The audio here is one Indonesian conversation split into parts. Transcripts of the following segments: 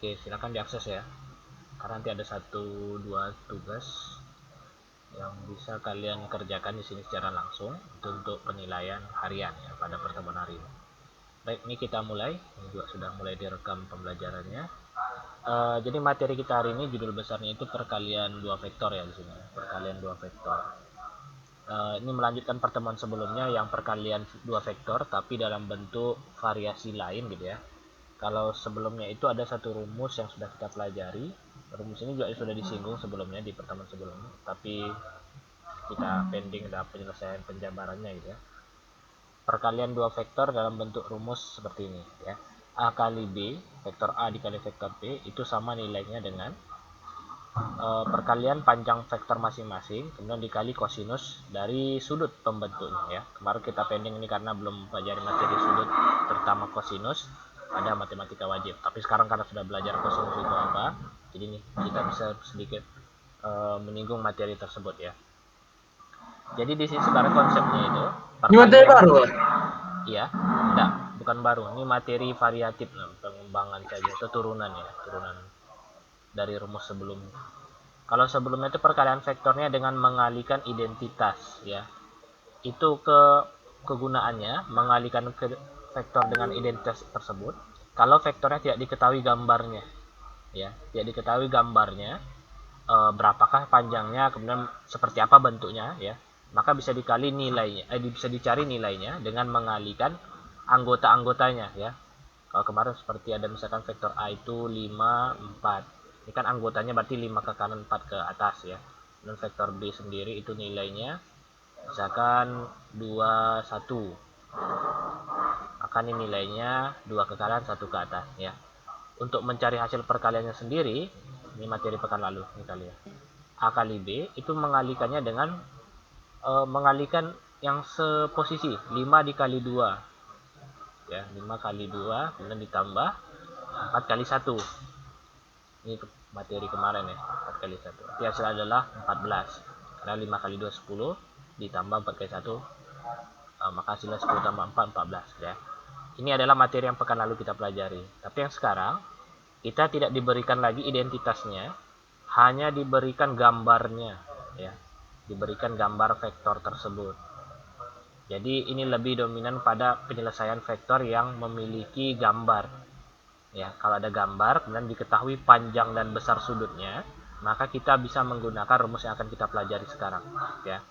Oke, silakan diakses ya. Karena nanti ada 1-2 tugas yang bisa kalian kerjakan di sini secara langsung untuk penilaian harian ya pada pertemuan hari ini. Baik, ini kita mulai. Ini juga sudah mulai direkam pembelajarannya. Jadi materi kita hari ini judul besarnya itu perkalian 2 vektor ya di sini. Perkalian 2 vektor. Ini melanjutkan pertemuan sebelumnya yang perkalian 2 vektor tapi dalam bentuk variasi lain gitu ya. Kalau sebelumnya itu ada satu rumus yang sudah kita pelajari. Rumus ini juga sudah disinggung sebelumnya di pertemuan sebelumnya, tapi kita pending dalam penyelesaian penjabarannya gitu ya. Perkalian 2 vektor dalam bentuk rumus seperti ini ya. A kali B, vektor A dikali vektor B itu sama nilainya dengan perkalian panjang vektor masing-masing kemudian dikali kosinus dari sudut pembentuknya ya. Kemarin kita pending ini karena belum pelajari materi sudut terutama kosinus pada matematika wajib. Tapi sekarang karena sudah belajar kosinus itu apa, jadi nih kita bisa sedikit menyinggung materi tersebut ya. Jadi di sini sekarang konsepnya itu Ini materi baru. Iya, enggak, bukan baru. Ini materi variatif, pengembangan saja, itu turunan ya, turunan dari rumus sebelumnya. Kalau sebelumnya itu perkalian vektornya dengan mengalihkan identitas ya. Itu kegunaannya mengalihkan ke vektor dengan identitas tersebut. Kalau vektornya tidak diketahui gambarnya ya, tidak diketahui gambarnya berapakah panjangnya, kemudian seperti apa bentuknya ya, maka bisa dikali nilainya, bisa dicari nilainya dengan mengalihkan anggota-anggotanya ya. Kalau kemarin seperti ada misalkan vektor A itu 5, 4. Ini kan anggotanya berarti 5 ke kanan, 4 ke atas ya. Dan vektor B sendiri itu nilainya misalkan 2, 1. Maka ini nilainya 2 ke kanan, 1 ke atas ya. Untuk mencari hasil perkaliannya sendiri, ini materi pekan lalu ini kali ya. A kali B itu mengalihkannya dengan mengalihkan yang seposisi 5 dikali 2 ya, 5 kali 2 kemudian ditambah 4 kali 1. Ini materi kemarin ya, 4 kali 1. Arti hasil adalah 14. Karena 5 kali 2 10 ditambah 4 kali 1 maka hasilnya 10 tambah 4 14 ya. Ini adalah materi yang pekan lalu kita pelajari. Tapi yang sekarang kita tidak diberikan lagi identitasnya, hanya diberikan gambarnya ya. Diberikan gambar vektor tersebut. Jadi ini lebih dominan pada penyelesaian vektor yang memiliki gambar. Ya, kalau ada gambar kemudian diketahui panjang dan besar sudutnya, maka kita bisa menggunakan rumus yang akan kita pelajari sekarang ya.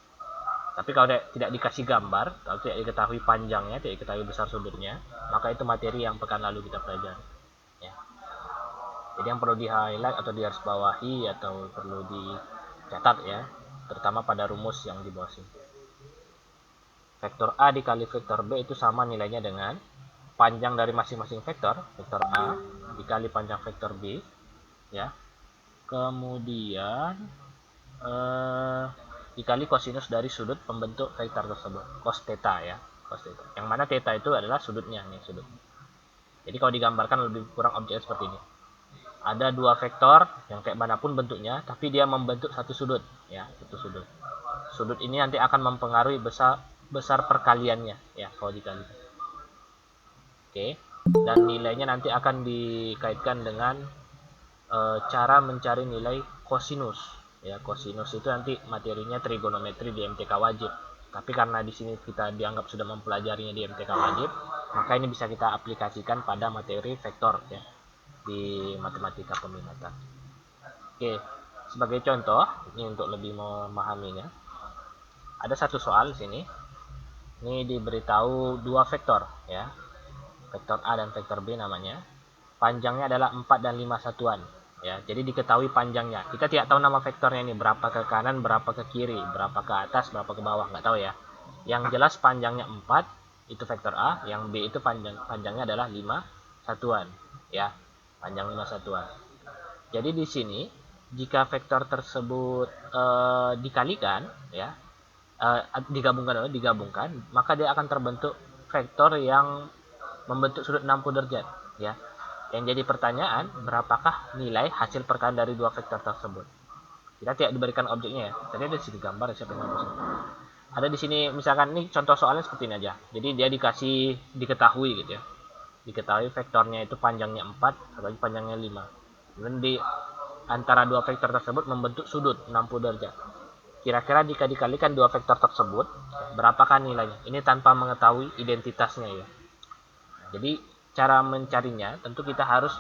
Tapi kalau tidak dikasih gambar, kalau tidak diketahui panjangnya, tidak diketahui besar sudutnya, maka itu materi yang pekan lalu kita pelajari ya. Jadi yang perlu di highlight atau digarisbawahi atau perlu dicatat ya, terutama pada rumus yang di bawah sini. Vektor A dikali vektor B itu sama nilainya dengan panjang dari masing-masing vektor, vektor A dikali panjang vektor B ya. Kemudian dikali kosinus dari sudut pembentuk vektor tersebut, cos theta ya, cos theta. Yang mana theta itu adalah sudutnya nih, sudut. Jadi kalau digambarkan lebih kurang objeknya seperti ini. Ada dua vektor yang kayak manapun bentuknya, tapi dia membentuk satu sudut ya, satu sudut. Sudut ini nanti akan mempengaruhi besar perkaliannya ya kalau dikali. Oke. Dan nilainya nanti akan dikaitkan dengan cara mencari nilai kosinus. Ya, kosinus itu nanti materinya trigonometri di MTK wajib. Tapi karena di sini kita dianggap sudah mempelajarinya di MTK wajib, maka ini bisa kita aplikasikan pada materi vektor ya di matematika peminatan. Oke, sebagai contoh, ini untuk lebih memahaminya. Ada satu soal di sini. Ini diberitahu dua vektor ya. Vektor A dan vektor B namanya. Panjangnya adalah 4 dan 5 satuan ya. Jadi diketahui panjangnya. Kita tidak tahu nama vektornya ini, berapa ke kanan, berapa ke kiri, berapa ke atas, berapa ke bawah, nggak tahu ya. Yang jelas panjangnya 4 itu vektor A, yang B itu panjangnya adalah 5 satuan ya. Panjang 5 satuan. Jadi di sini jika vektor tersebut dikalikan ya, digabungkan, maka dia akan terbentuk vektor yang membentuk sudut 60 derajat ya. Yang jadi pertanyaan, berapakah nilai hasil perkalian dari dua vektor tersebut? Kita tidak diberikan objeknya ya. Tadi ada di sini gambar siapa yang ngapus. Ada di sini misalkan ini contoh soalnya seperti ini aja. Jadi dia dikasih diketahui gitu ya. Diketahui vektornya itu panjangnya 4, apalagi panjangnya 5. Dan di antara dua vektor tersebut membentuk sudut 60 derajat. Kira-kira jika dikalikan dua vektor tersebut, berapakah nilainya? Ini tanpa mengetahui identitasnya ya. Jadi cara mencarinya tentu kita harus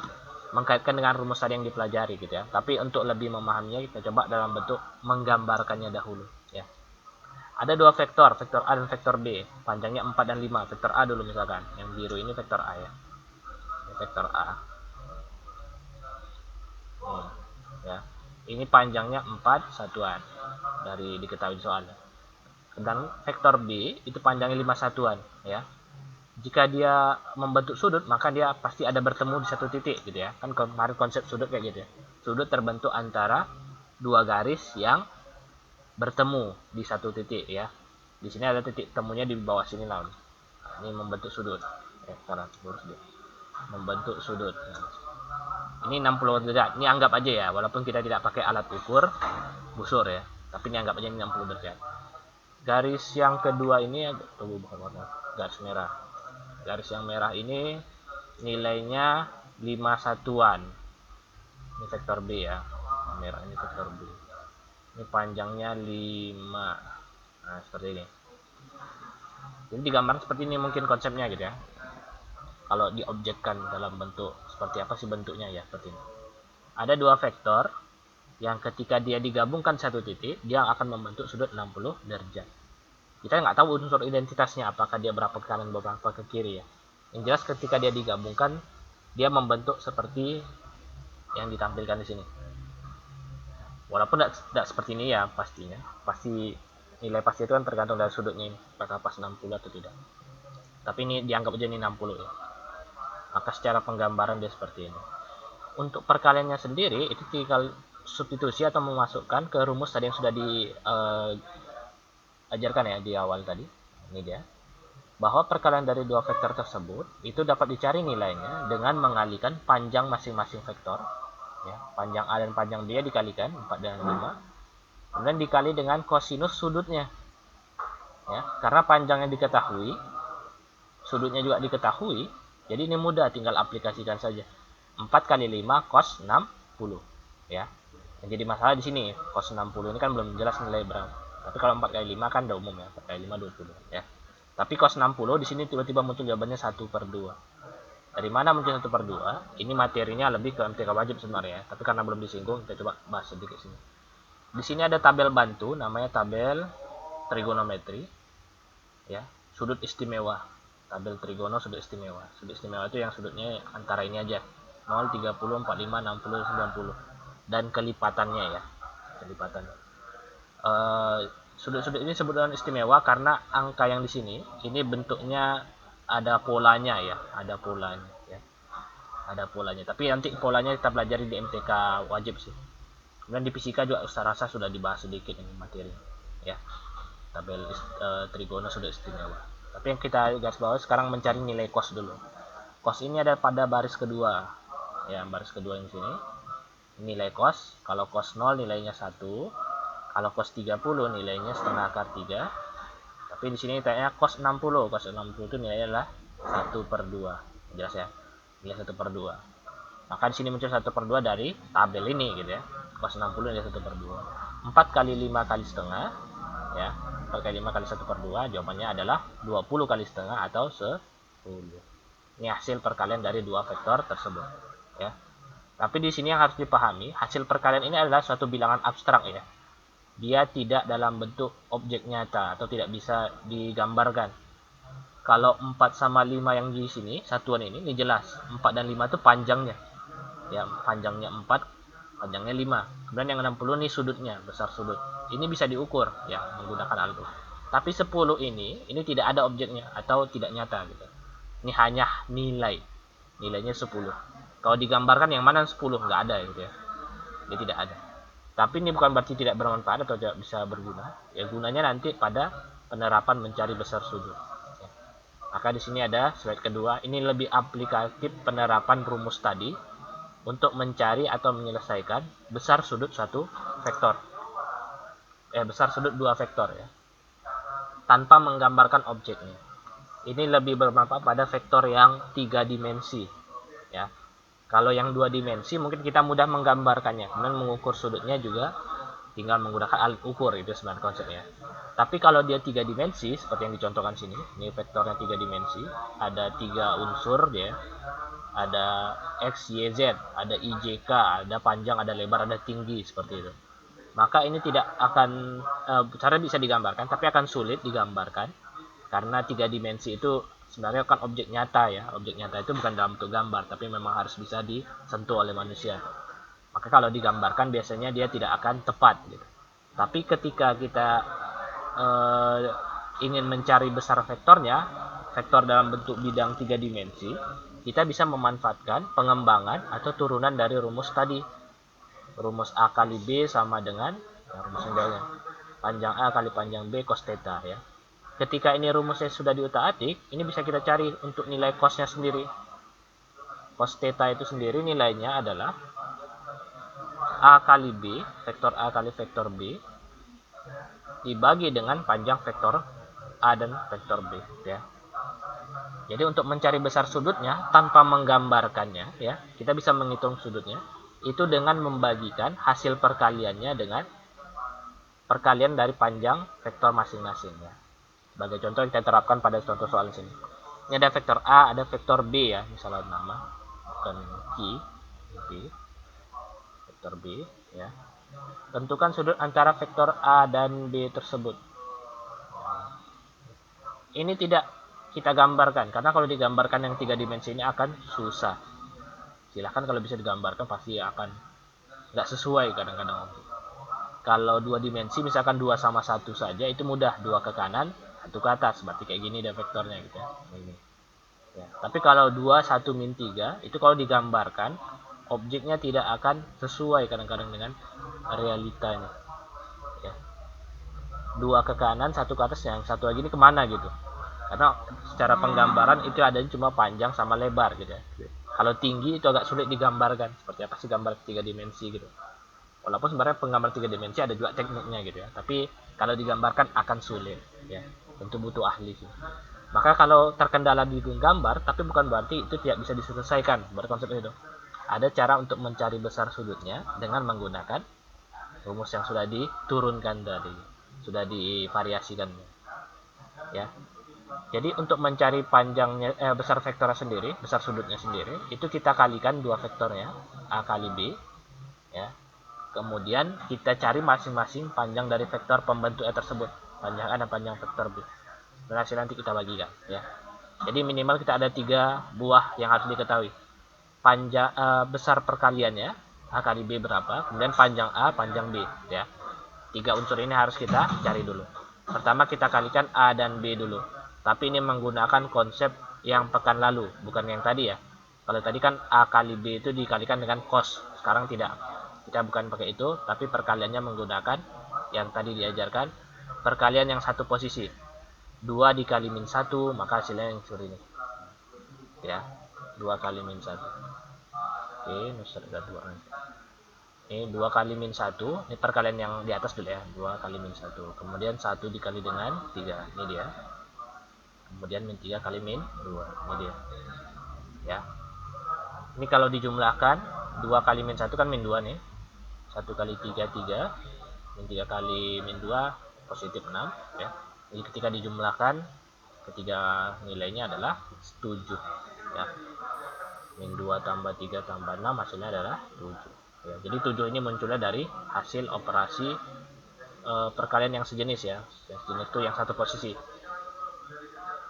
mengkaitkan dengan rumus tadi yang dipelajari gitu ya. Tapi untuk lebih memahaminya kita coba dalam bentuk menggambarkannya dahulu ya. Ada dua vektor, vektor A dan vektor B, panjangnya 4 dan 5. Vektor A dulu misalkan, yang biru ini vektor A ya. Ini vektor A. Ya. Ini panjangnya 4 satuan dari diketahui soalnya. Dan vektor B itu panjangnya 5 satuan ya. Jika dia membentuk sudut, maka dia pasti ada bertemu di satu titik gitu ya. Kan kemarin konsep sudut kayak gitu ya. Sudut terbentuk antara dua garis yang bertemu di satu titik ya. Di sini ada titik temunya di bawah sini lah. Ini membentuk sudut. Sekarang lurus dia. Membentuk sudut. Ini 60 derajat. Ini anggap aja ya, walaupun kita tidak pakai alat ukur busur ya. Tapi ini anggap aja ini 60 derajat. Garis yang kedua ini bukan warna, garis merah. Garis yang merah ini nilainya 5 satuan. Ini vektor B ya. Merah ini vektor B. Ini panjangnya 5. Nah, seperti ini. Jadi digambarkan seperti ini mungkin konsepnya gitu ya. Kalau diobjekkan dalam bentuk seperti apa sih bentuknya ya, seperti ini. Ada dua vektor yang ketika dia digabungkan satu titik, dia akan membentuk sudut 60 derajat. Kita nggak tahu unsur identitasnya, apakah dia berapa ke kanan, berapa ke kiri ya. Yang jelas ketika dia digabungkan, dia membentuk seperti yang ditampilkan di sini. Walaupun tidak seperti ini ya pastinya. Pasti nilai pasti itu kan tergantung dari sudutnya ini, apakah pas 60 atau tidak. Tapi ini dianggap aja ini 60 ya. Maka secara penggambaran dia seperti ini. Untuk perkaliannya sendiri itu tinggal substitusi atau memasukkan ke rumus tadi yang sudah diajarkan ya di awal tadi. Ini dia. Bahwa perkalian dari dua vektor tersebut itu dapat dicari nilainya dengan mengalihkan panjang masing-masing vektor. Ya, panjang A dan panjang B dikalikan 4 dan 5. Kemudian dikali dengan kosinus sudutnya. Ya, karena panjangnya diketahui, sudutnya juga diketahui, jadi ini mudah, tinggal aplikasikan saja. 4 kali 5 cos 60 ya. Yang jadi masalah di sini cos 60 ini kan belum jelas nilai berapa. Tapi kalau 4 kali 5 kan udah umum ya, 4 kali 5 20 ya. Tapi cos 60 di sini tiba-tiba muncul jawabannya 1/2. Dari mana muncul 1/2? Ini materinya lebih ke MTK wajib sebenarnya, tapi karena belum disinggung kita coba bahas sedikit sini. Di sini ada tabel bantu namanya tabel trigonometri ya, sudut istimewa. Tabel trigono sudut istimewa. Sudut istimewa itu yang sudutnya antara ini aja. 0, 30, 45, 60, 90. Dan kelipatannya ya. Kelipatan. Sudut-sudut ini disebut dengan istimewa karena angka yang di sini ini bentuknya ada polanya ya, ada polanya ya. Ada polanya. Tapi nanti polanya kita pelajari di MTK wajib sih. Kemudian di fisika juga saya rasa sudah dibahas sedikit ini materi ya. Tabel trigono sudut istimewa. Tapi yang kita garis bawah sekarang mencari nilai cos dulu. Cos ini ada pada baris kedua. Ya, baris kedua yang sini. Nilai cos, kalau cos 0 nilainya 1. Kalau cos 30 nilainya setengah akar 3. Tapi di sini tanya cos 60. Cos 60 itu nilainya adalah 1/2. Jelas ya? Nilai 1/2. Maka di sini muncul 1/2 dari tabel ini gitu ya. Cos 60 nilai 1/2. 4 kali 5 kali setengah ya. 4 kali 5 kali 1/2 jawabannya adalah 20 kali setengah atau 10. Ini hasil perkalian dari dua vektor tersebut ya. Tapi di sini yang harus dipahami, hasil perkalian ini adalah suatu bilangan abstrak ya. Dia tidak dalam bentuk objek nyata atau tidak bisa digambarkan. Kalau 4 sama 5 yang di sini, satuan ini jelas. 4 dan 5 itu panjangnya. Ya, panjangnya 4, panjangnya 5. Kemudian yang 60 ini sudutnya, besar sudut. Ini bisa diukur ya menggunakan alat ukur. Tapi 10 ini tidak ada objeknya atau tidak nyata gitu. Ini hanya nilai. Nilainya 10. Kalau digambarkan yang mana 10 nggak ada gitu ya. Dia tidak ada. Tapi ini bukan berarti tidak bermanfaat atau tidak bisa berguna. Ya gunanya nanti pada penerapan mencari besar sudut. Ya. Maka di sini ada slide kedua. Ini lebih aplikatif penerapan rumus tadi untuk mencari atau menyelesaikan besar sudut satu vektor. Besar sudut dua vektor ya. Tanpa menggambarkan objeknya. Ini lebih bermanfaat pada vektor yang 3 dimensi ya. Kalau yang 2 dimensi mungkin kita mudah menggambarkannya, kemudian mengukur sudutnya juga tinggal menggunakan alat ukur, itu sebenarnya konsepnya. Tapi kalau dia 3 dimensi seperti yang dicontohkan sini, ini vektornya 3 dimensi, ada 3 unsur dia, ada x, y, z, ada i, j, k, ada panjang, ada lebar, ada tinggi, seperti itu. Maka ini tidak akan cara bisa digambarkan, tapi akan sulit digambarkan karena 3 dimensi itu sebenarnya kan objek nyata ya. Objek nyata itu bukan dalam bentuk gambar, tapi memang harus bisa disentuh oleh manusia. Maka kalau digambarkan biasanya dia tidak akan tepat gitu. Tapi ketika kita ingin mencari besar vektornya, vektor dalam bentuk bidang 3 dimensi, kita bisa memanfaatkan pengembangan atau turunan dari rumus tadi. Rumus A kali B sama dengan rumus yang panjang A kali panjang B cos theta ya. Ketika ini rumusnya sudah diutak-atik, ini bisa kita cari untuk nilai cosnya sendiri. Cos theta itu sendiri nilainya adalah A kali B, vektor A kali vektor B, dibagi dengan panjang vektor A dan vektor B ya. Jadi untuk mencari besar sudutnya tanpa menggambarkannya ya, kita bisa menghitung sudutnya itu dengan membagikan hasil perkaliannya dengan perkalian dari panjang vektor masing-masing ya. Sebagai contoh kita terapkan pada contoh soal sini. Ini ada vektor A, ada vektor B ya, misalnya nama dan B, vektor B ya. Tentukan sudut antara vektor A dan B tersebut. Ini tidak kita gambarkan karena kalau digambarkan yang 3 dimensi ini akan susah. Silahkan kalau bisa digambarkan pasti akan nggak sesuai kadang-kadang. Kalau 2 dimensi misalkan 2 sama 1 saja itu mudah, 2 ke kanan 1 ke atas, berarti kayak gini deh vektornya gitu ya. Ini. Ya. Tapi kalau 2 1 min 3 itu kalau digambarkan objeknya tidak akan sesuai kadang-kadang dengan realitanya. Ya. 2 ke kanan 1 ke atas, yang satu lagi ini kemana gitu. Karena secara penggambaran itu adanya cuma panjang sama lebar gitu ya. Kalau tinggi itu agak sulit digambarkan. Seperti apa sih gambar 3 dimensi gitu. Walaupun sebenarnya penggambar 3 dimensi ada juga tekniknya gitu ya. Tapi kalau digambarkan akan sulit ya. Tentu butuh ahli sih. Maka kalau terkendala di gambar, tapi bukan berarti itu tidak bisa diselesaikan. Berkonsep itu. Ada cara untuk mencari besar sudutnya dengan menggunakan rumus yang sudah diturunkan tadi. Sudah divariasikan. Ya. Jadi untuk mencari panjangnya besar vektornya sendiri, besar sudutnya sendiri, itu kita kalikan 2 vektornya, A kali B, ya. Kemudian kita cari masing-masing panjang dari vektor pembentuknya tersebut, panjang A dan panjang vektor B. Dan hasil nanti kita bagikan, ya. Jadi minimal kita ada 3 buah yang harus diketahui. Panjang besar perkaliannya A kali B berapa, kemudian panjang A, panjang B, ya. 3 unsur ini harus kita cari dulu. Pertama kita kalikan A dan B dulu. Tapi ini menggunakan konsep yang pekan lalu, bukan yang tadi ya. Kalau tadi kan A kali B itu dikalikan dengan cos. Sekarang tidak. Kita bukan pakai itu, tapi perkaliannya menggunakan yang tadi diajarkan. Perkalian yang satu posisi. 2 dikali min 1, maka hasilnya yang seperti ini. Ya, 2 kali min 1. Oke, nusa ada 2. Ini 2 kali min 1. Ini perkalian yang di atas dulu ya. 2 kali min 1. Kemudian 1 dikali dengan 3. Ini dia. Kemudian min 3 kali min 2. Ini dia. Ya. Ini kalau dijumlahkan 2 kali min 1 kan min 2 nih. 1 kali 3 3. Min 3 kali min 2 positif 6 ya. Jadi ketika dijumlahkan ketiga nilainya adalah 7 ya. Min 2 tambah 3 tambah 6 hasilnya adalah 7. Ya, jadi 7 ini munculnya dari hasil operasi perkalian yang sejenis ya. Yang sejenis itu yang satu posisi.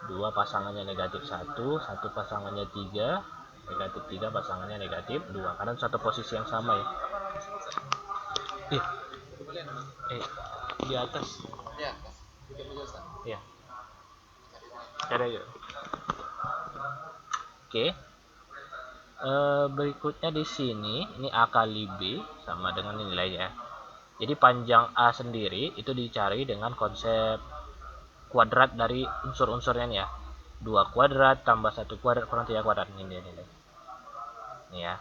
2 pasangannya negatif 1, 1 pasangannya 3, negatif 3 pasangannya negatif 2. Karena satu posisi yang sama ya. Di atas. Ya. Ada ya. Oke. Berikutnya di sini ini A kali B sama dengan nilainya. Jadi panjang A sendiri itu dicari dengan konsep kuadrat dari unsur-unsurnya nih ya. 2 kuadrat tambah 1 kuadrat kurang 3 kuadrat ini nilai. Ini ya.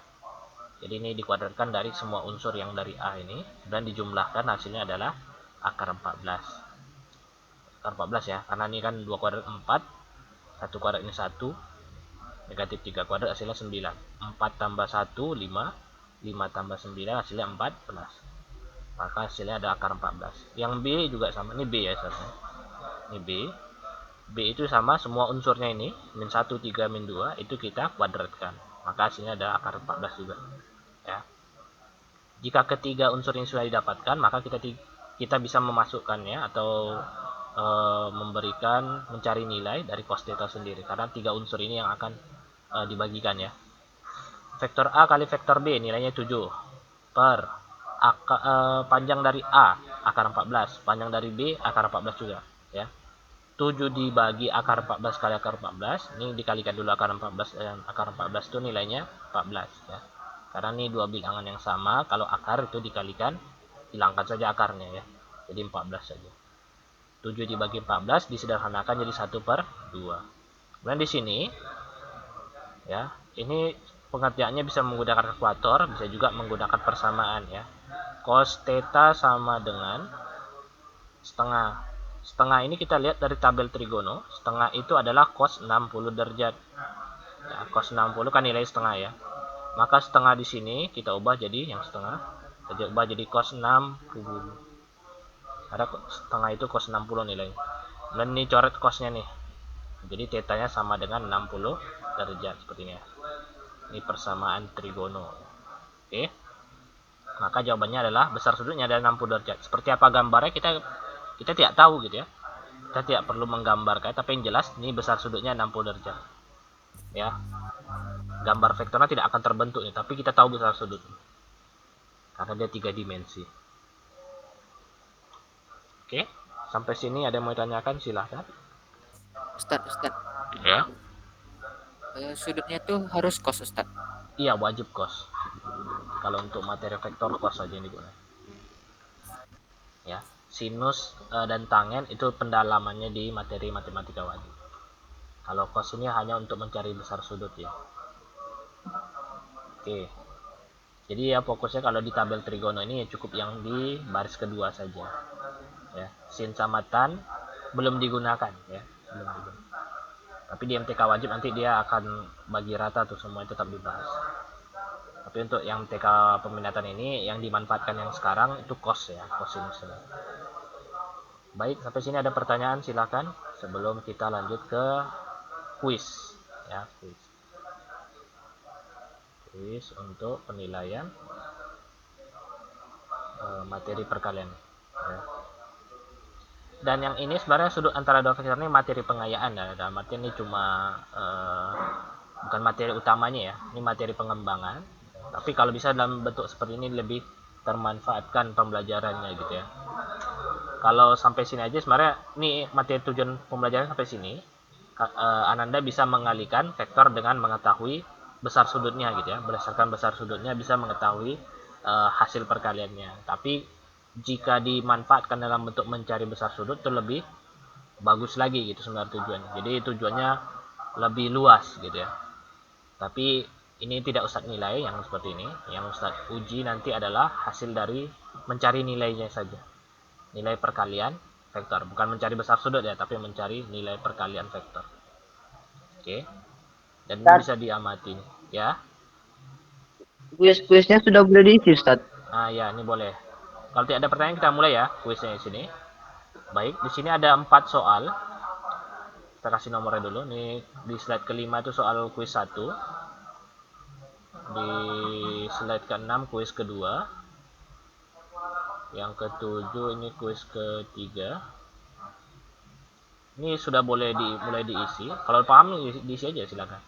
Jadi ini dikuadratkan dari semua unsur yang dari A ini dan dijumlahkan hasilnya adalah akar 14. Akar 14 ya, karena ini kan 2 kuadrat 4, 1 kuadrat ini 1. Negatif 3 kuadrat hasilnya 9. 4 tambah 1, 5. 5 tambah 9 hasilnya 14. Maka hasilnya ada akar 14. Yang B juga sama. Ini B ya seharusnya. Ini B. B itu sama semua unsurnya ini. Min 1, 3, min 2. Itu kita kuadratkan. Maka hasilnya ada akar 14 juga. Ya. Jika ketiga unsur ini sudah didapatkan, maka kita bisa memasukkannya atau mencari nilai dari cos theta sendiri. Karena tiga unsur ini yang akan dibagikan ya. Vektor A kali vektor B nilainya 7 per panjang dari A akar 14, panjang dari B akar 14 juga ya. 7 dibagi akar 14 kali akar 14, ini dikalikan dulu akar 14 dan akar 14 itu nilainya 14 ya. Karena ini dua bilangan yang sama, kalau akar itu dikalikan, hilangkan saja akarnya ya. Jadi 14 saja. 7 dibagi 14 disederhanakan jadi 1/2. Kemudian di sini ya, ini pengertiannya bisa menggunakan kalkulator, bisa juga menggunakan persamaan ya. Cos theta sama dengan setengah. Setengah ini kita lihat dari tabel trigono, setengah itu adalah cos 60 derajat. Ya, cos 60 kan nilai setengah ya. Maka setengah di sini kita ubah jadi yang setengah. Kita ubah jadi cos 60. Ada setengah itu cos 60 nilai. Dan ini coret cosnya nih. Jadi tetanya sama dengan 60 derajat seperti ini ya. Ini persamaan trigono. Oke. Maka jawabannya adalah besar sudutnya adalah 60 derajat. Seperti apa gambarnya kita tidak tahu gitu ya. Kita tidak perlu menggambarkan, tapi yang jelas ini besar sudutnya 60 derajat. Ya. Gambar vektornya tidak akan terbentuk nih, tapi kita tahu besar sudut. Karena dia 3 dimensi. Oke. Sampai sini ada yang mau ditanyakan, silahkan. Ustad. Ya. Sudutnya tuh harus cos, Ustad. Iya, wajib cos. Kalau untuk materi vektor cos saja yang digunakan. Ya, sinus dan tangen itu pendalamannya di materi matematika wajib. Kalau cos ini hanya untuk mencari besar sudut ya. Oke. Jadi ya fokusnya kalau di tabel trigono ini ya cukup yang di baris kedua saja. Ya, sin sama tan belum digunakan ya, belum digunakan. Tapi di MTK wajib nanti dia akan bagi rata tuh, semua tetap dibahas. Tapi untuk yang TK peminatan ini yang dimanfaatkan yang sekarang itu cos ya, cosinus. Baik, sampai sini ada pertanyaan silakan sebelum kita lanjut ke kuis ya, kuis untuk penilaian materi perkalian ya. Dan yang ini sebenarnya sudut antara dua vektor ini materi pengayaan ya, dalam arti ini cuma bukan materi utamanya ya, ini materi pengembangan. Tapi kalau bisa dalam bentuk seperti ini lebih termanfaatkan pembelajarannya gitu ya. Kalau sampai sini aja sebenarnya ini materi tujuan pembelajaran sampai sini. Ananda bisa mengalihkan vektor dengan mengetahui besar sudutnya gitu ya. Berdasarkan besar sudutnya bisa mengetahui hasil perkaliannya. Tapi jika dimanfaatkan dalam bentuk mencari besar sudut itu lebih bagus lagi gitu sebenarnya tujuannya. Jadi tujuannya lebih luas gitu ya. Tapi ini tidak Ustadz nilai yang seperti ini. Yang Ustadz uji nanti adalah hasil dari mencari nilainya saja. Nilai perkalian vektor, bukan mencari besar sudut ya, tapi mencari nilai perkalian vektor. Oke. Dan ini bisa diamati ya. Kuis-kuisnya sudah boleh diisi, Ustaz. Nah, ya, ini boleh. Kalau tidak ada pertanyaan kita mulai ya kuisnya di sini. Baik, di sini ada 4 soal. Kita kasih nomornya dulu. Nih di slide kelima itu soal kuis 1. Di slide ke-6 kuis kedua. Yang ke-7 ini kuis ketiga. Ini sudah boleh mulai diisi. Kalau paham diisi aja silakan.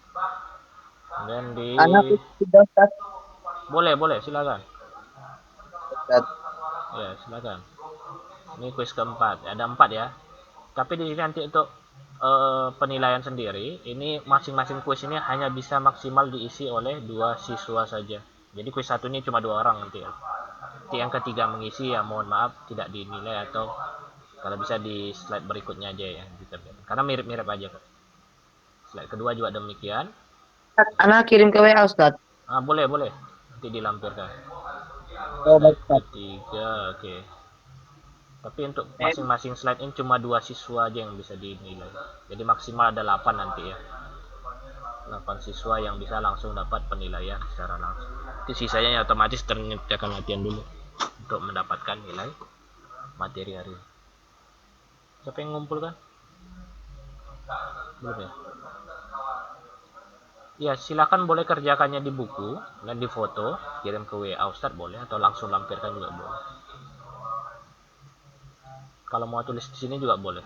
Dan di Anak sudah, Ustaz. boleh silakan. Ustaz. Ya, silakan. Ini kuis keempat. Ada 4 ya. Tapi di sini nanti untuk penilaian sendiri, ini masing-masing kuis ini hanya bisa maksimal diisi oleh 2 siswa saja. Jadi kuis 1 ini cuma 2 orang nanti ya. Nanti yang ketiga mengisi ya mohon maaf tidak dinilai, atau kalau bisa di slide berikutnya aja ya. Karena mirip-mirip aja kok. Slide kedua juga demikian. Anak kirim ke WA, Ustaz. Boleh. Nanti dilampirkan. Oh, baik, Ustaz. Ketiga, oke. Tapi untuk masing-masing slide ini cuma 2 siswa aja yang bisa dinilai. Jadi maksimal ada 8 nanti ya. 8 siswa yang bisa langsung dapat penilaian secara langsung. Itu sisanya ya otomatis ternyatakan latihan dulu untuk mendapatkan nilai materi hari ini. Siapa yang ngumpul kan? Belum ya? Ya, silakan boleh kerjakannya di buku dan di foto, kirim ke WA Ustadz boleh, atau langsung lampirkan juga boleh. Kalau mau tulis di sini juga boleh.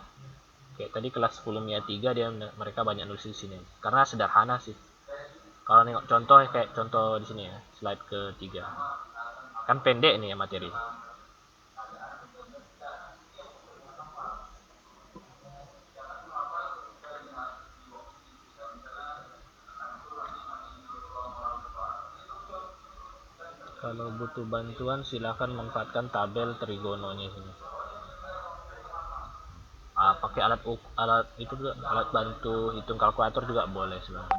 Kayak tadi kelas 10 MIA 3 mereka banyak nulis di sini. Karena sederhana sih. Kalau nengok contoh kayak contoh di sini ya, slide ketiga. Kan pendek nih ya materi. Kalau butuh bantuan silahkan manfaatkan tabel trigononya sini. Pakai alat itu juga, alat bantu hitung kalkulator juga boleh sebenarnya.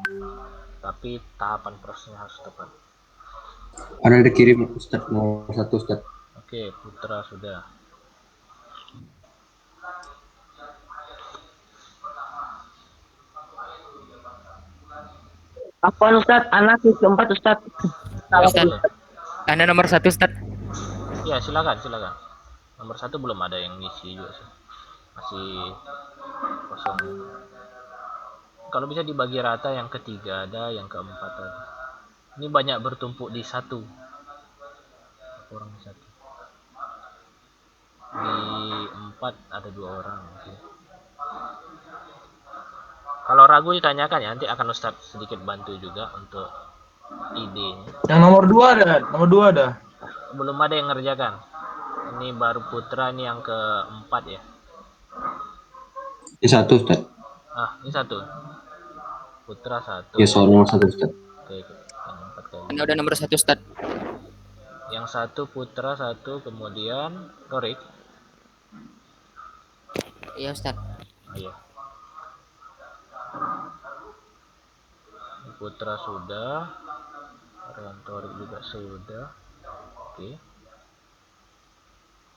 Tapi tahapan prosesnya harus tepat. Ada dikirim Ustaz nomor 1 Ustaz. Oke, Putra sudah. Apaan Ustaz? Anak keempat Ustaz. Ya, Ustaz. boleh. Anda nomor 1 Ustaz. Ya, silakan. Nomor 1 belum ada yang ngisi juga sih. Masih kosong. Kalau bisa dibagi rata, yang ketiga ada, yang keempat ada. Ini banyak bertumpuk di satu. Orang di satu. Di 4 ada 2 orang. Oke. Kalau ragu ditanyakan ya, nanti akan Ustadz sedikit bantu juga untuk idenya. Yang nomor 2 ada. Belum ada yang ngerjakan. Ini baru Putra, ini yang keempat ya. Ini 1 Ustaz. Ini 1. Putra 1. Ya, soal nomor 1 Ustaz. Oke, yang 4 kali. Anda udah nomor 1 Ustaz. Yang 1 Putra 1, kemudian Torik. Iya Ustaz. Iya. Putra sudah, Torik juga sudah. Oke.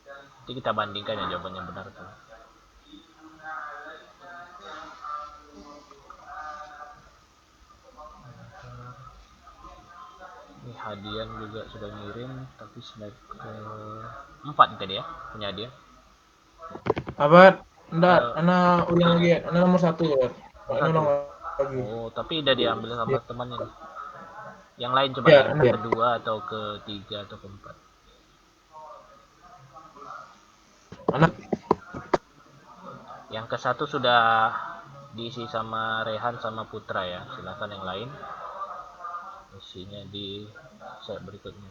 Nanti kita bandingkan ya jawabannya benar tuh. Ini Hadian juga sudah ngirim, tapi slide ke 4 tadi ya, punya dia. Apa? Enggak, Ana ulang lagi. Ana nomor 1 ya. Ana ulang lagi. Oh, tapi udah diambil sama temannya nih. Yang lain coba Ya, yang iya. kedua atau ketiga atau keempat. Anak Yang ke-1 sudah diisi sama Rehan sama Putra ya. Silakan yang lain isinya di slide berikutnya.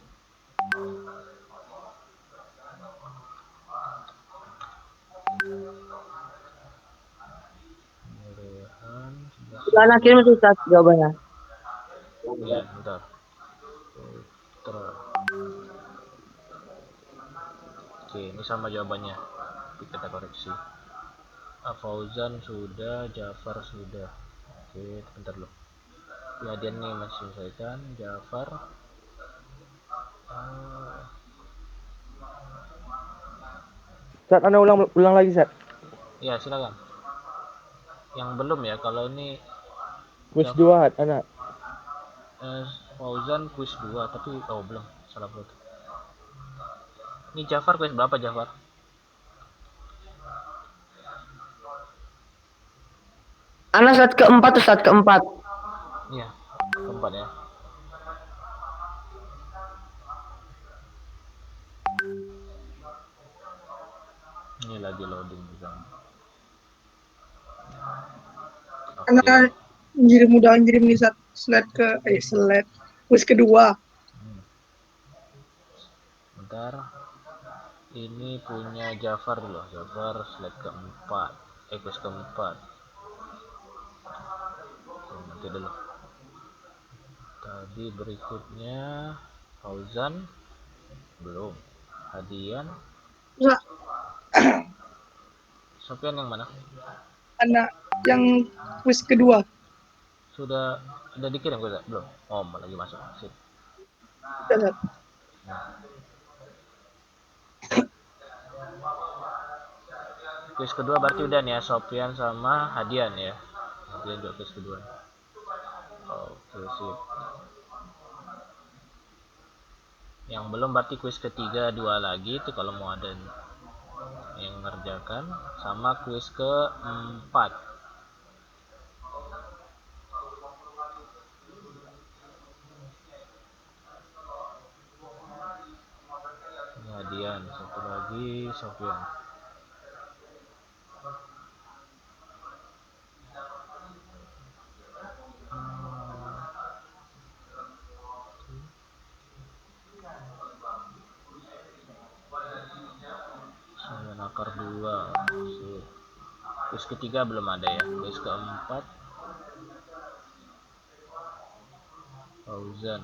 Rehan Sudah anak kirim tuh Ustaz jawabannya. ya, bentar. Putra. Oke, ini sama jawabannya. Tapi kita koreksi. Fauzan sudah, Jafar sudah. Oke, bentar dulu. Ya, dia nih masih selesaikan. Jafar. Ustaz, Anda ulang lagi Ustaz. Ya, silakan. Yang belum ya, kalau ini Quiz 2 anak. Fauzan quiz 2, tapi belum, salah foto. Ini Jafar quiz berapa Jafar? Anak Ustaz keempat Ustaz keempat. Iya, keempat ya. Ini lagi loading juga. Karena udah ngirim nih slide quiz kedua. Bentar. Ini punya Jafar dulu. Jafar slide keempat. Quiz keempat. Nanti dulu. Tadi berikutnya Fauzan belum. Hadian. Enggak, Sofian yang mana? anak yang quiz kedua. Sudah dikirim gue belum? Oh, lagi masuk. Sip. Ustaz. Quiz kedua berarti udah nih ya, Sofian sama Hadian ya. Hadian juga quiz kedua. Oke, sip. Yang belum berarti kuis ketiga 2 lagi itu kalau mau ada yang ngerjakan, sama kuis keempat. Hadian, satu lagi Sofian. Akar 2. Kuis ketiga belum ada ya. Kuis keempat Fauzan.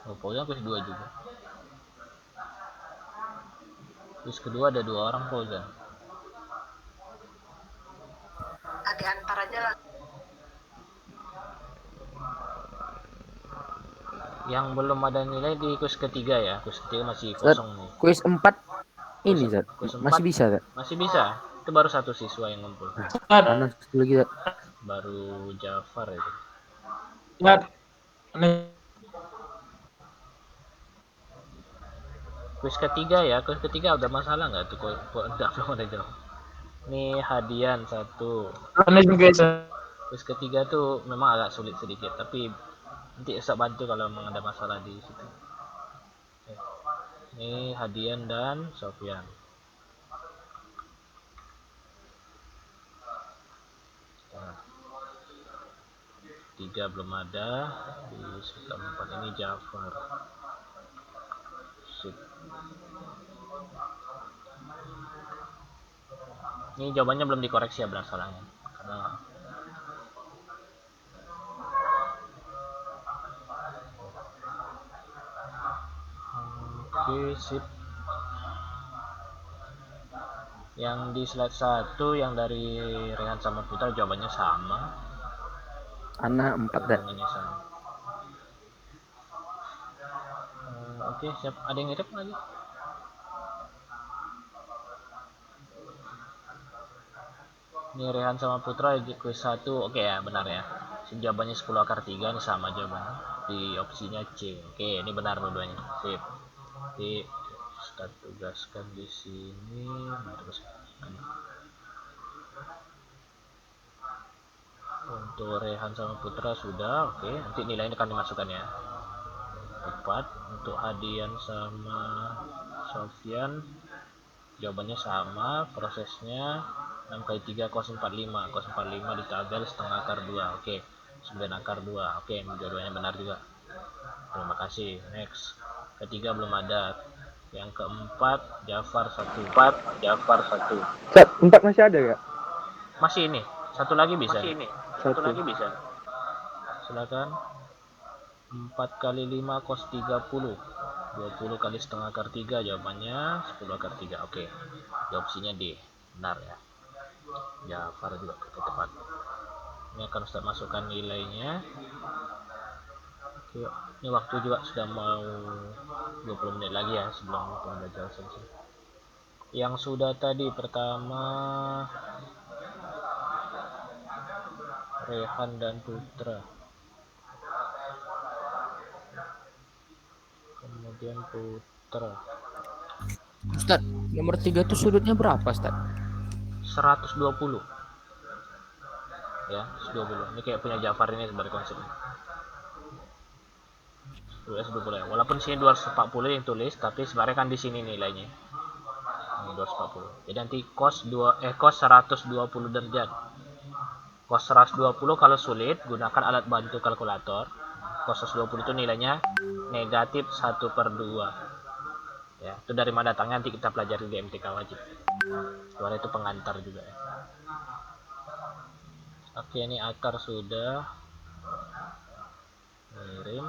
Fauzan kuis 2 juga. Kuis kedua ada 2 orang Fauzan. Ada antar aja lah. Yang belum ada nilai di kuis ketiga ya. Kuis ketiga masih kosong nih. Kuis 4 ini, Zat. Kuis Masih 4 bisa, Zat. masih bisa. Itu baru 1 siswa yang ngumpul. Mana satu lagi, Zat? Baru Jafar itu. Zat, aneh. Kuis ketiga ya. Kuis ketiga udah masalah nggak tuh? Udah belum ada jawab. Nih hadian 1. Aneh juga, Zat. Kuis ketiga tuh memang agak sulit sedikit, tapi nanti bisa bantu kalau memang ada masalah di situ. Ini Hadian dan Sofyan. Nah, 3 belum ada. Di keempat ini Jafar. Sip. Ini jawabannya belum dikoreksi ya, benar salahnya. Karena oke, sip. Yang di slide 1 yang dari Rehan sama Putra jawabannya sama. Ana 4, Zat. Jawabannya sama. Oke, siap. Ada yang ngirim lagi? Ini Rehan sama Putra di kuis 1. Oke ya, benar ya. Jawabannya 10 akar 3 ini sama jawabannya. Di opsinya C. Oke, ini benar dua-duanya. Sip. Jadi kita tugaskan di sini. Untuk Rehan sama Putra sudah. Oke, nanti nilainya akan dimasukkan ya. 4. Untuk Hadian sama Sofyan jawabannya sama. Prosesnya 6 kali 3 cos 45. Cos 45 ditabel setengah akar 2. Oke, 9 akar 2. Oke, dua-duanya benar juga. Terima kasih. Next. Ketiga belum ada. Yang keempat Jafar 1. Zat, 4 masih ada ya? Masih ini. Satu lagi bisa. Satu. Silakan. 4 kali 5 cos 30. 20 kali setengah akar 3 jawabannya 10 akar 3. Oke. Di opsinya D. Benar ya. Jafar juga tepat. Ini akan Ustaz masukkan nilainya. Oke, ini waktu juga sudah mau 20 menit lagi ya sebelum pembelajaran selesai. Yang sudah tadi pertama Rehan dan Putra. Kemudian Putra. Ustaz, nomor 3 tuh sudutnya berapa, Ustaz? 120. Ya, 120. Ini kayak punya Jafar ini sebagai konsepnya. 120 ya. Walaupun sini 240 yang tulis, tapi sebenarnya kan di sini nilainya. Ini 240. Jadi nanti cos 120 derajat. Cos 120 kalau sulit gunakan alat bantu kalkulator. Cos 120 itu nilainya negatif 1/2. Ya, itu dari mana datangnya nanti kita pelajari di MTK wajib. Soalnya itu pengantar juga ya. Oke, ini akar sudah kirim.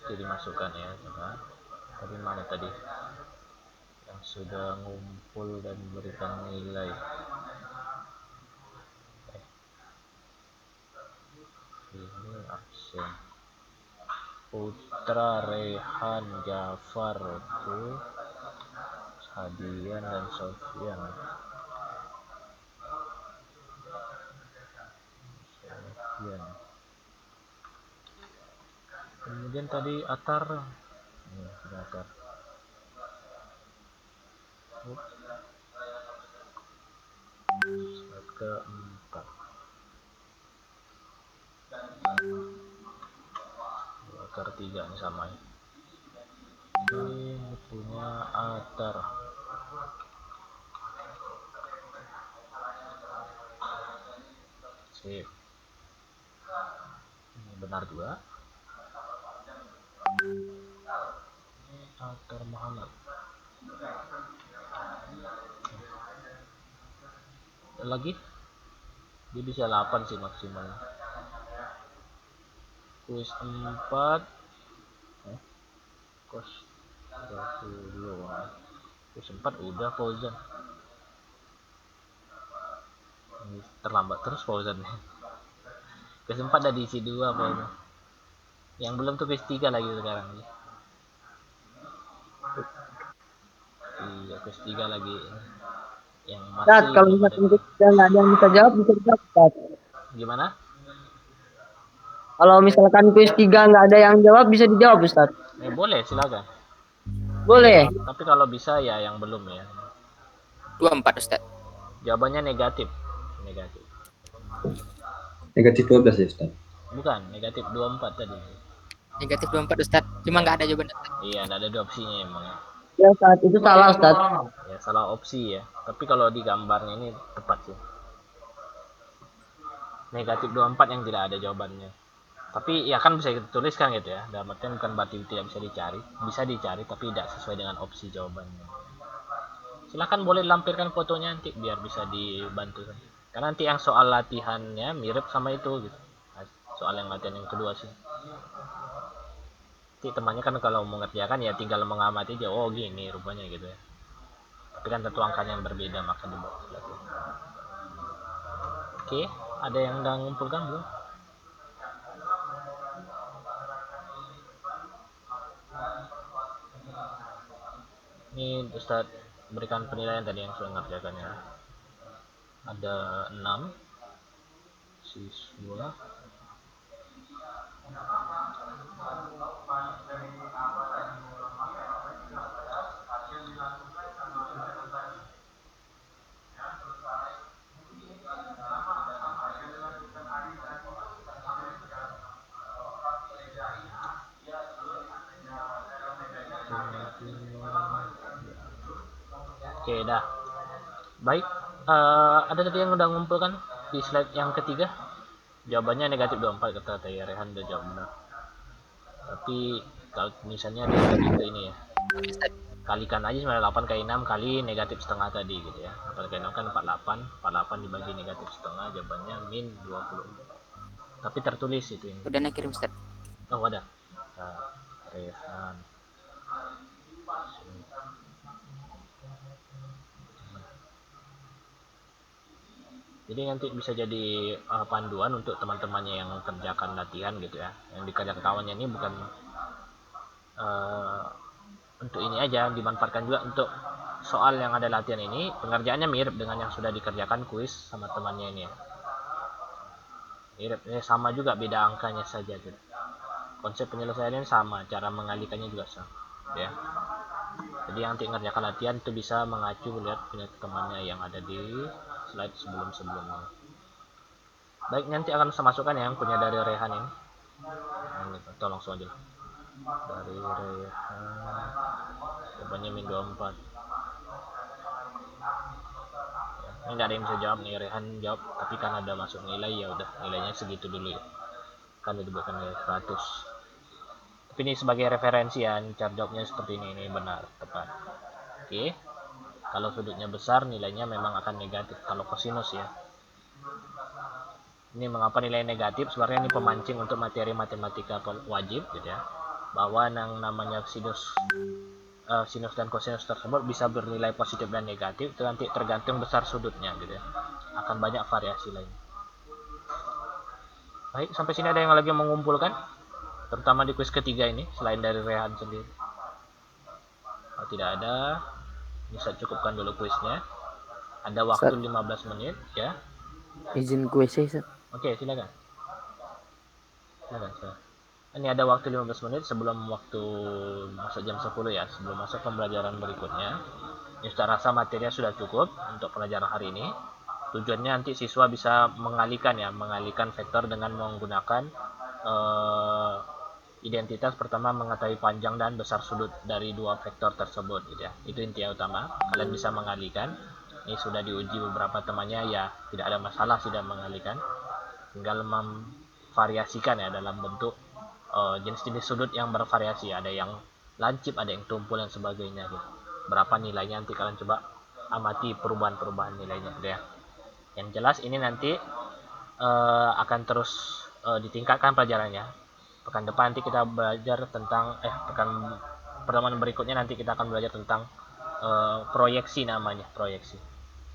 Jadi dimasukkan ya, coba. Tadi mana tadi? Yang sudah ngumpul dan berikan nilai. Ini absen. Putra, Rehan, Jafar itu Hadian dan Sofian. Kemudian tadi Atar. Ini sudah Atar. Slide keempat. Atar 3 ini sama ya. Ini punya Atar. Sip. Ini benar juga. Ini Atar Muhammad. Lagi dia bisa 8 sih maksimal. Kuis 4 kos 30. Kuis 4 udah Fauzan. Ini terlambat terus Fauzan. Kuis 4 udah diisi 2 Fauzan. Yang belum tuh kuis 3 lagi sekarang. Iya, kuis 3 lagi. Yang masih Ustaz, kalau misalkan kita nggak ada yang bisa jawab, bisa dijawab, Ustaz. gimana? Kalau misalkan kuis 3 nggak ada yang jawab, bisa dijawab, Ustaz. Boleh, silakan. Boleh. Tapi kalau bisa ya yang belum ya. 24 Ustaz. Jawabannya negatif. Negatif. Negatif 12 ya Ustaz. Bukan, negatif 24 tadi. Negatif 24 Ustaz. Cuma nggak ada jawaban. Iya, nggak ada dua opsinya emang. Ya, Ustaz, itu salah, Ustaz. Ya, salah opsi ya. Tapi kalau di gambarnya ini tepat sih. Negatif 24 yang tidak ada jawabannya. Tapi ya kan bisa dituliskan gitu ya. Dalam artian bukan berarti tidak bisa dicari. Bisa dicari tapi tidak sesuai dengan opsi jawabannya. Silahkan boleh lampirkan fotonya nanti biar bisa dibantu. Karena nanti yang soal latihannya mirip sama itu gitu. Soal yang latihan yang kedua sih. Nanti temannya kan kalau mengerjakan ya tinggal mengamati aja. Oh gini rupanya gitu ya. Tapi kan tentu angkanya yang berbeda maka dibuat latihan. Oke, ada yang udah ngumpulkan belum? Ini Ustadz berikan penilaian tadi yang sudah mengerjakannya. Ada 6 siswa. Oke, dah. Baik, ada tadi yang udah ngumpulkan di slide yang ketiga. Jawabannya negatif 24 kata Taya Rehan udah jawab benar. Tapi kalau misalnya dia tadi ke ini ya. Kalikan aja 98 kali 6 kali negatif setengah tadi gitu ya. 8 kali 6 kan 48, 48 dibagi negatif setengah jawabannya min 20. Tapi tertulis itu ini. Udah nak kirim Ustaz. Oh, ada. Rehan. Jadi nanti bisa jadi panduan untuk teman-temannya yang kerjakan latihan gitu ya. Yang dikerjakan kawannya ini bukan untuk ini aja, dimanfaatkan juga untuk soal yang ada latihan ini. Pengerjaannya mirip dengan yang sudah dikerjakan kuis sama temannya ini ya. Mirip, sama juga beda angkanya saja gitu. Konsep penyelesaiannya sama, cara mengalihkannya juga sama ya. Jadi yang nanti ngerjakan latihan itu bisa mengacu lihat punya temannya yang ada di slide sebelum-sebelumnya. Baik, nanti akan saya masukkan yang punya dari Rehan ini. Atau langsung aja dari Rehan. Jawabannya min 24. Ini tidak ada yang bisa jawab nih, Rehan jawab, tapi kan ada masuk nilai ya udah nilainya segitu dulu ya. Kan disebutkan nilai 100. Tapi ini sebagai referensi ya, cara jawabnya seperti ini benar, tepat. Oke. Kalau sudutnya besar nilainya memang akan negatif kalau kosinus ya. Ini mengapa nilai negatif? Sebenarnya ini pemancing untuk materi matematika wajib gitu ya. Bahwa yang namanya sinus dan kosinus tersebut bisa bernilai positif dan negatif, itu nanti tergantung besar sudutnya gitu ya. Akan banyak variasi lain. Baik, sampai sini ada yang lagi mengumpulkan? Terutama di kuis ketiga ini selain dari Rehan sendiri. Kalau tidak ada, Ini saya cukupkan dulu kuisnya. Ada waktu 15 menit ya. Izin gue sih, Sat. Oke, silakan. Silakan. Ini ada waktu 15 menit sebelum waktu masuk jam 10 ya, sebelum masuk pembelajaran berikutnya. Ini saya rasa materinya sudah cukup untuk pelajaran hari ini. Tujuannya nanti siswa bisa mengalihkan vektor dengan menggunakan identitas. Pertama, mengetahui panjang dan besar sudut dari dua vektor tersebut gitu ya. Itu intinya utama. Kalian bisa mengalihkan. Ini sudah diuji beberapa temannya ya, tidak ada masalah sudah mengalihkan. Tinggal memvariasikan ya dalam bentuk jenis-jenis sudut yang bervariasi, ada yang lancip, ada yang tumpul dan sebagainya gitu. Berapa nilainya nanti kalian coba amati perubahan-perubahan nilainya gitu ya. Yang jelas ini nanti akan terus ditingkatkan pelajarannya. Pekan depan nanti kita belajar tentang pekan pertemuan berikutnya nanti kita akan belajar tentang proyeksi namanya, proyeksi.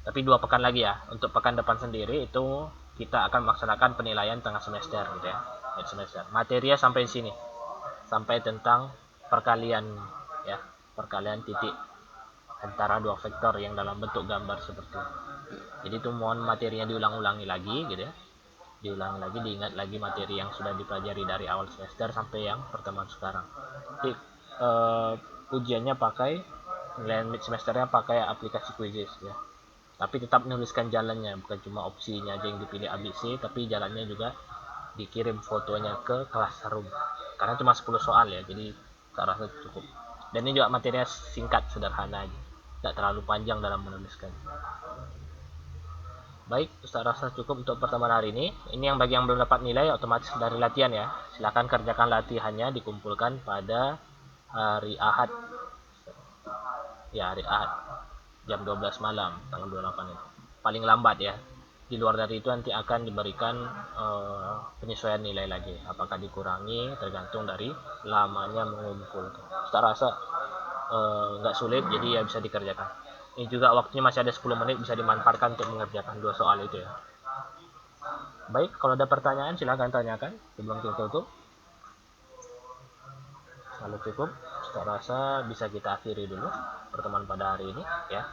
Tapi 2 pekan lagi ya. Untuk pekan depan sendiri itu kita akan melaksanakan penilaian tengah semester gitu ya. Semester. Materinya sampai sini. Sampai tentang perkalian ya, perkalian titik antara dua vektor yang dalam bentuk gambar seperti ini. Jadi itu mohon materinya diulang-ulangi lagi gitu ya. Diulangi lagi, diingat lagi materi yang sudah dipelajari dari awal semester sampai yang pertemuan sekarang. Jadi ujiannya pakai penilaian mid semesternya pakai aplikasi Quizzes ya. Tapi tetap menuliskan jalannya, bukan cuma opsinya aja yang dipilih ABC, tapi jalannya juga dikirim fotonya ke classroom. Karena cuma 10 soal ya, jadi saya rasa cukup. Dan ini juga materinya singkat, sederhana aja. Tidak terlalu panjang dalam menuliskan. Baik, Ustaz rasa cukup untuk pertemuan hari ini. Ini yang bagi yang belum dapat nilai otomatis dari latihan ya. Silakan kerjakan latihannya, dikumpulkan pada hari Ahad. Ya, hari Ahad. Jam 12 malam, tanggal 28 itu. Paling lambat ya. Di luar dari itu nanti akan diberikan penyesuaian nilai lagi. Apakah dikurangi tergantung dari lamanya mengumpul. Ustaz rasa nggak sulit, jadi ya bisa dikerjakan. Ini juga waktunya masih ada 10 menit, bisa dimanfaatkan untuk mengerjakan 2 soal itu ya. Baik, kalau ada pertanyaan silahkan tanyakan sebelum tutup. Kalau cukup, Ustaz rasa bisa kita akhiri dulu pertemuan pada hari ini ya.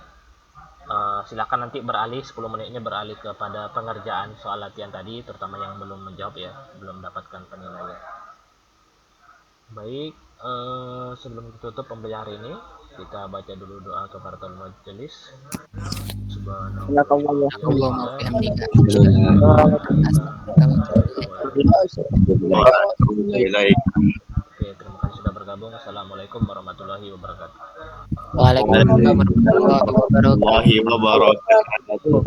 Silakan nanti beralih 10 menitnya beralih kepada pengerjaan soal latihan tadi, terutama yang belum menjawab ya, belum mendapatkan penilaian. Baik, sebelum tutup pembelajaran hari ini, kita baca dulu doa kafaratul majelis. Subhanallah. Oke, terima kasih sudah bergabung. Assalamualaikum warahmatullahi wabarakatuh. Waalaikumsalam warahmatullahi wabarakatuh.